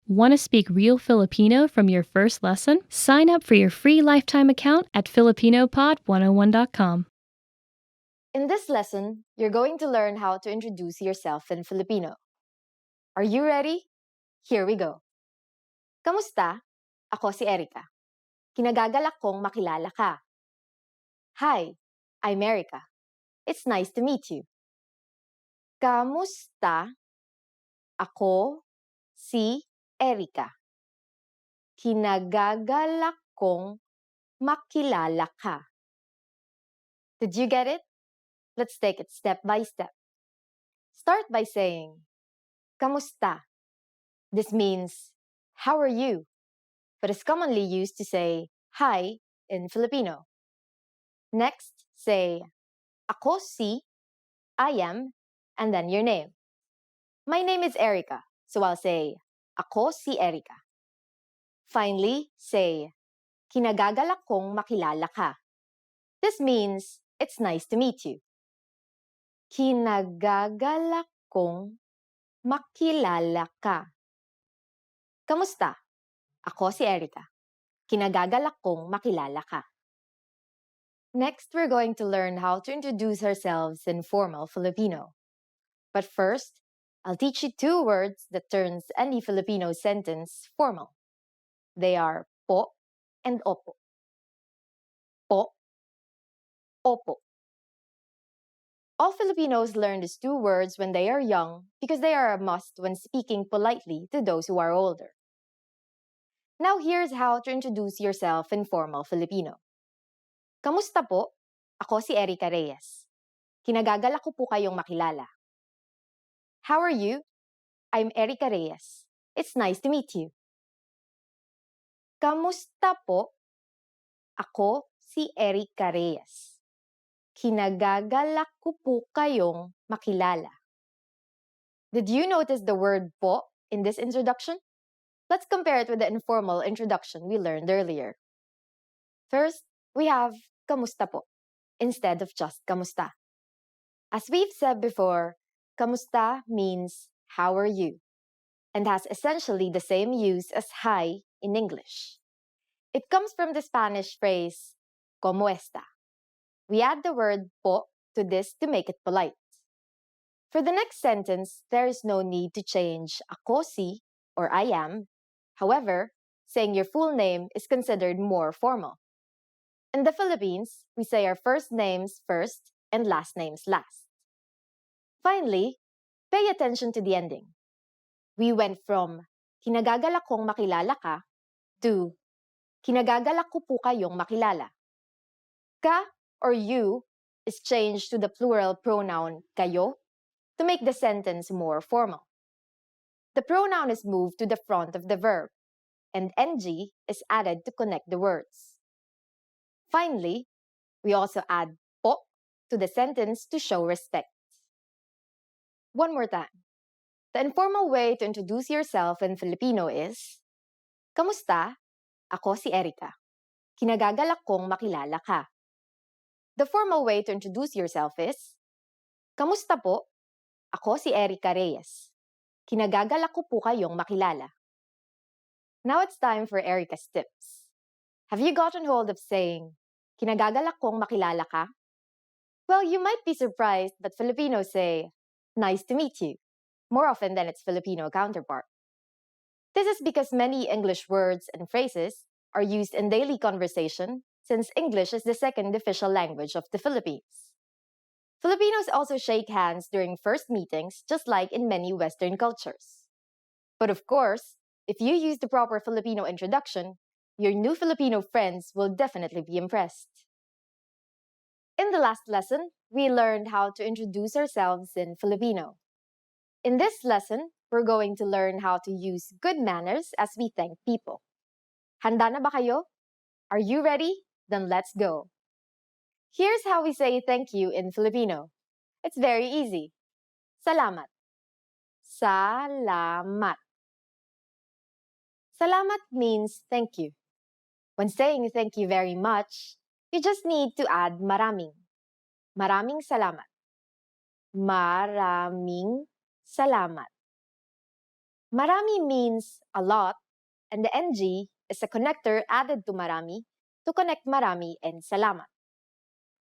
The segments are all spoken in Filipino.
Want to speak real Filipino from your first lesson? Sign up for your free lifetime account at filipinopod101.com. In this lesson, you're going to learn how to introduce yourself in Filipino. Are you ready? Here we go. Kamusta? Ako si Erica. Kinagagalak kong makilala ka. Hi, I'm Erica. It's nice to meet you. Kamusta? Ako si Erica. Kinagagalak kong makilala ka. Did you get it? Let's take it step by step. Start by saying, Kamusta? This means, how are you? But is commonly used to say, hi in Filipino. Next, say, Ako si, I am, and then your name. My name is Erica, so I'll say, Ako si Erica. Finally, say, Kinagagalak kong makilala ka. This means, it's nice to meet you. Kinagagalak kong makilala ka. Kamusta? Ako si Erica. Kinagagalak kong makilala ka. Next, we're going to learn how to introduce ourselves in formal Filipino. But first, I'll teach you two words that turns any Filipino sentence formal. They are po and opo. Po, opo. All Filipinos learn these two words when they are young because they are a must when speaking politely to those who are older. Now here's how to introduce yourself in formal Filipino. Kamusta po? Ako si Erica Reyes. Kinagagalak ko po kayong makilala. How are you? I'm Erica Reyes. It's nice to meet you. Kamusta po? Ako si Erica Reyes. Kinagagalak ko po kayong makilala. Did you notice the word po in this introduction? Let's compare it with the informal introduction we learned earlier. First, we have kamusta po instead of just kamusta. As we've said before, kamusta means how are you and has essentially the same use as hi in English. It comes from the Spanish phrase como esta. We add the word po to this to make it polite. For the next sentence, there is no need to change ako si or I am. However, saying your full name is considered more formal. In the Philippines, we say our first names first and last names last. Finally, pay attention to the ending. We went from kinagagalak kong makilala ka to kinagagalak ko po kayong makilala. Ka or you is changed to the plural pronoun kayo to make the sentence more formal. The pronoun is moved to the front of the verb, and ng is added to connect the words. Finally, we also add po to the sentence to show respect. One more time. The informal way to introduce yourself in Filipino is, Kamusta? Ako si Erica. Kinagagalak kong makilala ka. The formal way to introduce yourself is, Kamusta po? Ako si Erica Reyes. Kinagagalak ko po kayong makilala. Now it's time for Erica's tips. Have you gotten hold of saying, kinagagalak kong makilala ka? Well, you might be surprised, but Filipinos say, nice to meet you, more often than its Filipino counterpart. This is because many English words and phrases are used in daily conversation since English is the second official language of the Philippines. Filipinos also shake hands during first meetings, just like in many Western cultures. But of course, if you use the proper Filipino introduction, your new Filipino friends will definitely be impressed. In the last lesson, we learned how to introduce ourselves in Filipino. In this lesson, we're going to learn how to use good manners as we thank people. Handa na ba kayo? Are you ready? Then let's go. Here's how we say thank you in Filipino. It's very easy. Salamat. Salamat. Salamat means thank you. When saying thank you very much, you just need to add maraming. Maraming salamat. Maraming salamat. Marami means a lot, and the NG is a connector added to marami to connect marami and salamat.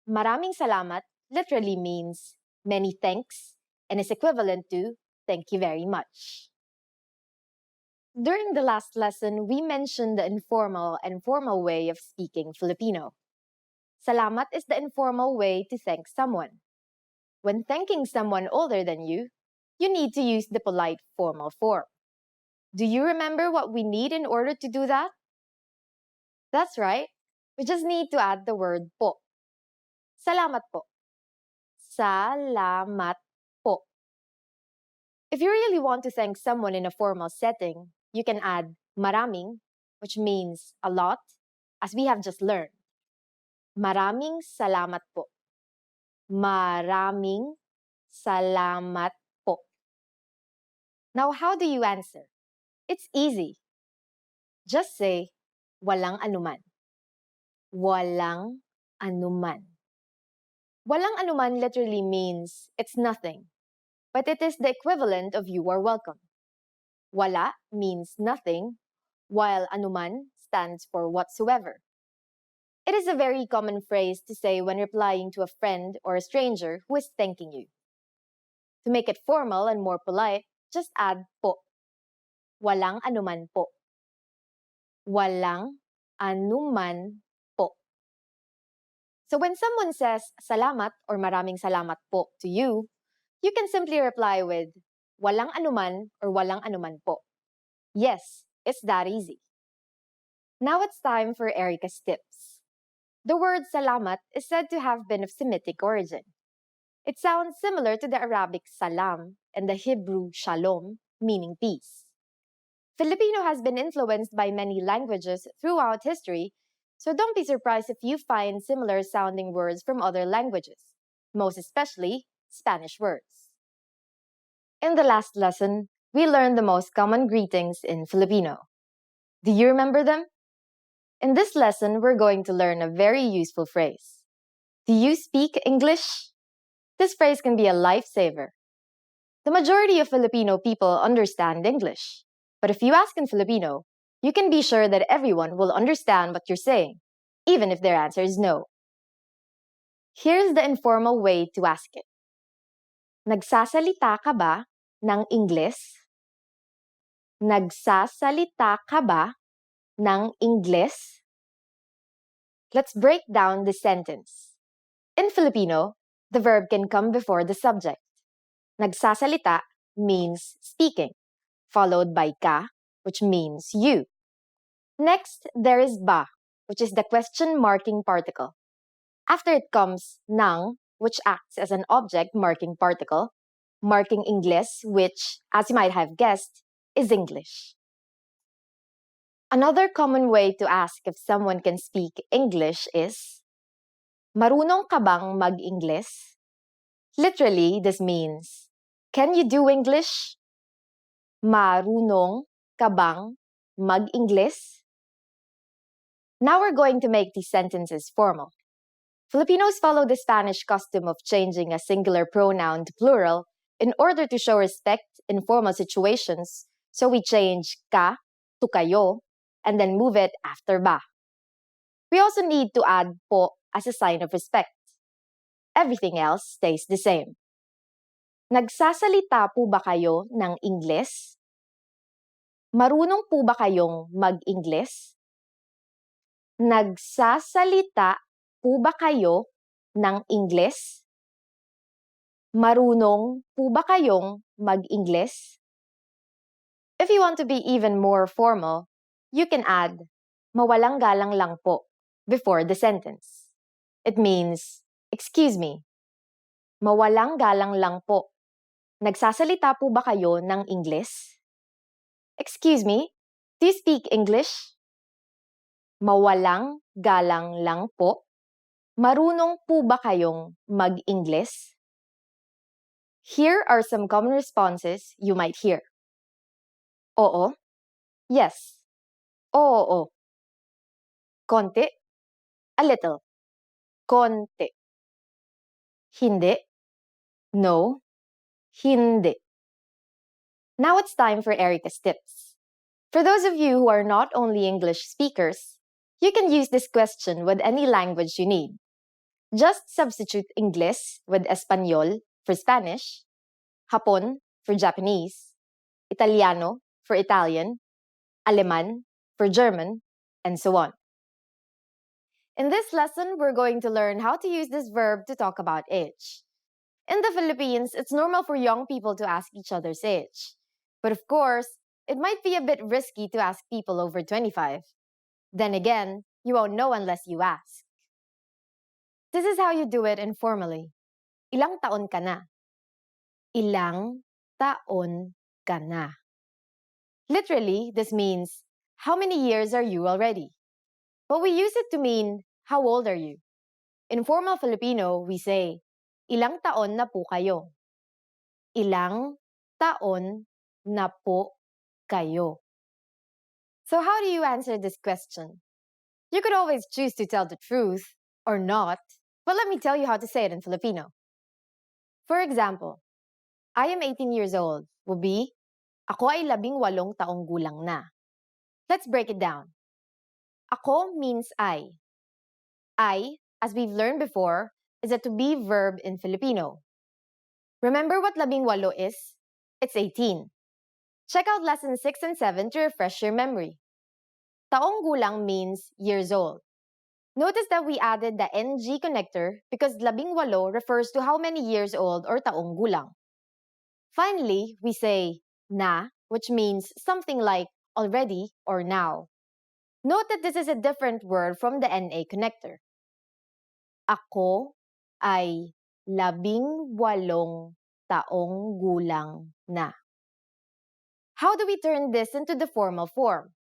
Maraming salamat literally means many thanks and is equivalent to thank you very much. During the last lesson, we mentioned the informal and formal way of speaking Filipino. Salamat is the informal way to thank someone. When thanking someone older than you need to use the polite formal form. Do you remember what we need in order to do that? That's right. We just need to add the word po. Salamat po. Salamat po. If you really want to thank someone in a formal setting, you can add maraming, which means a lot, as we have just learned. Maraming salamat po. Maraming salamat po. Now, how do you answer? It's easy. Just say, walang anuman. Walang anuman. Walang anuman literally means it's nothing, but it is the equivalent of you are welcome. Wala means nothing, while anuman stands for whatsoever. It is a very common phrase to say when replying to a friend or a stranger who is thanking you. To make it formal and more polite, just add po. Walang anuman po. Walang anuman po. So when someone says salamat or maraming salamat po to you, you can simply reply with walang anuman or walang anuman po. Yes, it's that easy. Now it's time for Erica's tips. The word salamat is said to have been of Semitic origin. It sounds similar to the Arabic salam and the Hebrew shalom, meaning peace. Filipino has been influenced by many languages throughout history, so don't be surprised if you find similar sounding words from other languages, most especially Spanish words. In the last lesson, we learned the most common greetings in Filipino. Do you remember them? In this lesson, we're going to learn a very useful phrase. Do you speak English? This phrase can be a lifesaver. The majority of Filipino people understand English. But if you ask in Filipino, you can be sure that everyone will understand what you're saying, even if their answer is no. Here's the informal way to ask it. Nagsasalita ka ba ng Ingles? Nagsasalita ka ba ng Ingles? Let's break down the sentence. In Filipino, the verb can come before the subject. Nagsasalita means speaking, followed by ka, which means you. Next, there is ba, which is the question marking particle. After it comes nang, which acts as an object marking particle, marking Ingles, which, as you might have guessed, is English. Another common way to ask if someone can speak English is, marunong ka bang mag-Ingles? Literally, this means, can you do English? Marunong ka bang mag-Ingles? Now we're going to make these sentences formal. Filipinos follow the Spanish custom of changing a singular pronoun to plural in order to show respect in formal situations, so we change ka to kayo and then move it after ba. We also need to add po as a sign of respect. Everything else stays the same. Nagsasalita po ba kayo ng Ingles? Marunong po ba kayong mag-Ingles? Nagsasalita po ba kayo ng Ingles? Marunong po ba kayong mag-Ingles? If you want to be even more formal, you can add mawalang galang lang po before the sentence. It means, excuse me. Mawalang galang lang po. Nagsasalita po ba kayo ng Ingles? Excuse me, do you speak English? Mawalang galang lang po. Marunong po ba kayong mag-Ingles? Here are some common responses you might hear. Oo. Yes. Oo. Konti. A little. Konti. Hindi. No. Hindi. Now it's time for Erica's tips. For those of you who are not only English speakers, you can use this question with any language you need. Just substitute Ingles with Español for Spanish, Hapon for Japanese, Italiano for Italian, Aleman for German, and so on. In this lesson, we're going to learn how to use this verb to talk about age. In the Philippines, it's normal for young people to ask each other's age. But of course, it might be a bit risky to ask people over 25. Then again, you won't know unless you ask. This is how you do it informally. Ilang taon ka na? Ilang taon ka na? Literally, this means, how many years are you already? But we use it to mean, how old are you? In formal Filipino, we say, ilang taon na po kayo? Ilang taon na po kayo? So how do you answer this question? You could always choose to tell the truth or not, but let me tell you how to say it in Filipino. For example, I am 18 years old would be, ako ay 18 taong gulang na. Let's break it down. Ako means I. I, as we've learned before, is a to-be verb in Filipino. Remember what 18 is? It's 18. Check out lessons 6 and 7 to refresh your memory. Taong gulang means years old. Notice that we added the ng connector because 18 refers to how many years old or taong gulang. Finally, we say na, which means something like already or now. Note that this is a different word from the na connector. Ako ay 18 taong gulang na. How do we turn this into the formal form?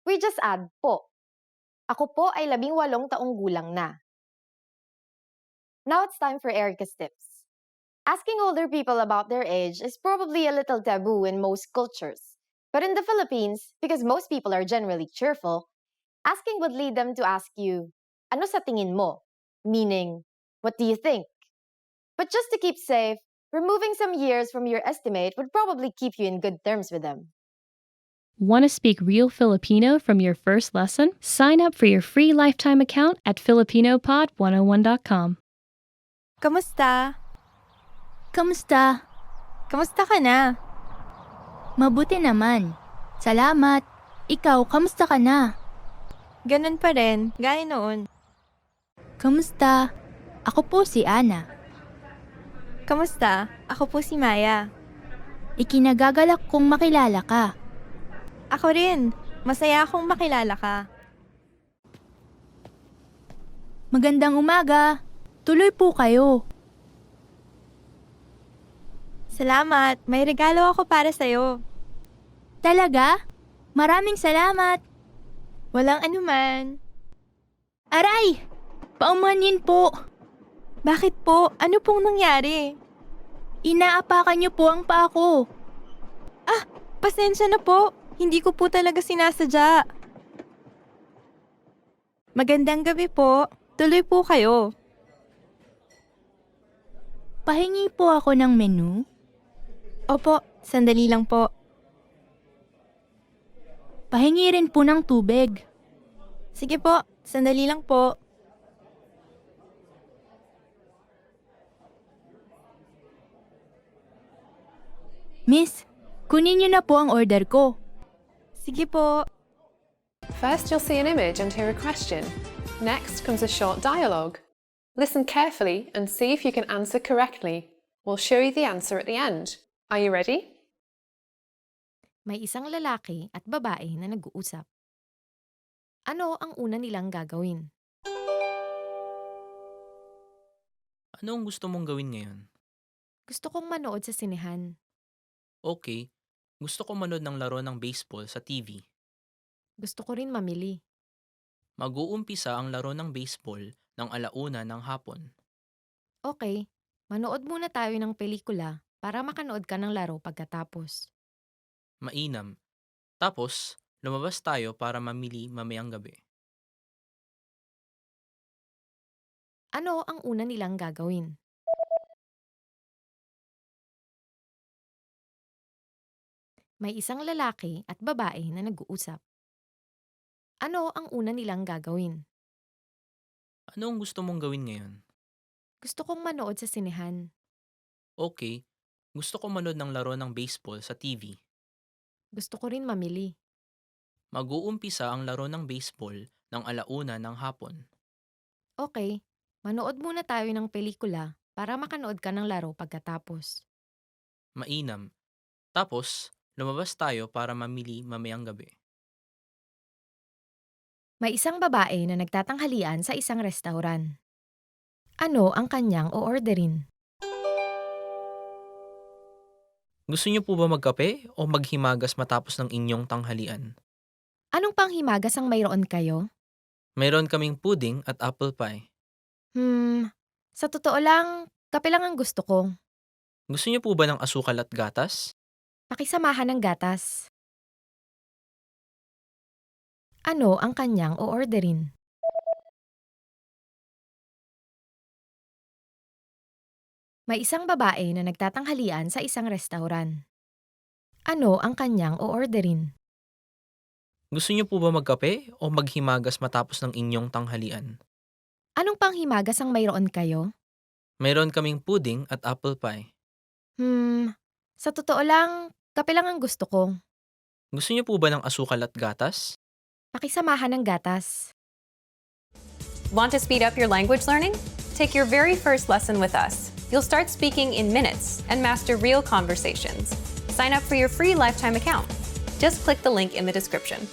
We just add po. Ako po ay 18 taong gulang na. Now it's time for Erica's tips. Asking older people about their age is probably a little taboo in most cultures. But in the Philippines, because most people are generally cheerful, asking would lead them to ask you, ano sa tingin mo? Meaning, what do you think? But just to keep safe, removing some years from your estimate would probably keep you in good terms with them. Want to speak real Filipino from your first lesson? Sign up for your free lifetime account at FilipinoPod101.com. Kamusta? Kamusta? Kamusta ka na? Mabuti naman. Salamat. Ikaw, kamusta ka na? Ganun pa rin, gaya noon. Kamusta? Ako po si Ana. Kamusta? Ako po si Maya. Ikinagagalak kong makilala ka. Ako rin, masaya akong makilala ka. Magandang umaga. Tuloy po kayo. Salamat, may regalo ako para sa'yo. Talaga? Maraming salamat. Walang anuman. Aray! Paumanhin po. Bakit po? Ano pong nangyari? Inaapakan niyo po ang paa ko. Pasensya na po. Hindi ko po talaga sinasadya. Magandang gabi po. Tuloy po kayo. Pahingi po ako ng menu. Opo, sandali lang po. Pahingi rin po ng tubig. Sige po, sandali lang po. Miss, kunin niyo na po ang order ko. Sige po. First, you'll see an image and hear a question. Next comes a short dialogue. Listen carefully and see if you can answer correctly. We'll show you the answer at the end. Are you ready? May isang lalaki at babae na nag-uusap. Ano ang una nilang gagawin? Ano ang gusto mong gawin ngayon? Gusto kong manood sa sinehan. Okay, gusto ko manood ng laro ng baseball sa TV. Gusto ko rin mamili. Mag-uumpisa ang laro ng baseball ng 1:00 ng hapon. Okay, manood muna tayo ng pelikula para makanood ka ng laro pagkatapos. Mainam. Tapos, lumabas tayo para mamili mamayang gabi. Ano ang una nilang gagawin? May isang lalaki at babae na nag-uusap. Ano ang una nilang gagawin? Ano ang gusto mong gawin ngayon? Gusto kong manood sa sinehan. Okay, gusto ko manood ng laro ng baseball sa TV. Gusto ko rin mamili. Mag-uumpisa ang laro ng baseball ng 1:00 ng hapon. Okay, manood muna tayo ng pelikula para makanood ka ng laro pagkatapos. Mainam. Tapos, lumabas tayo para mamili mamayang gabi. May isang babae na nagtatanghalian sa isang restaurant. Ano ang kanyang o-orderin? Gusto niyo po ba magkape o maghimagas matapos ng inyong tanghalian? Anong panghimagas ang mayroon kayo? Mayroon kaming pudding at apple pie. Sa totoo lang, kape lang ang gusto ko. Gusto niyo po ba ng asukal at gatas? Pakisamahan ng gatas. Ano ang kanyang o-orderin? May isang babae na nagtatanghalian sa isang restaurant. Ano ang kanyang o-orderin? Gusto niyo po ba magkape o maghimagas matapos ng inyong tanghalian? Anong panghimagas ang mayroon kayo? Mayroon kaming pudding at apple pie. Sa totoo lang, kape lang ang gusto ko. Gusto niyo po ba ng asukal at gatas? Pakisamahan ng gatas. Want to speed up your language learning? Take your very first lesson with us. You'll start speaking in minutes and master real conversations. Sign up for your free lifetime account. Just click the link in the description.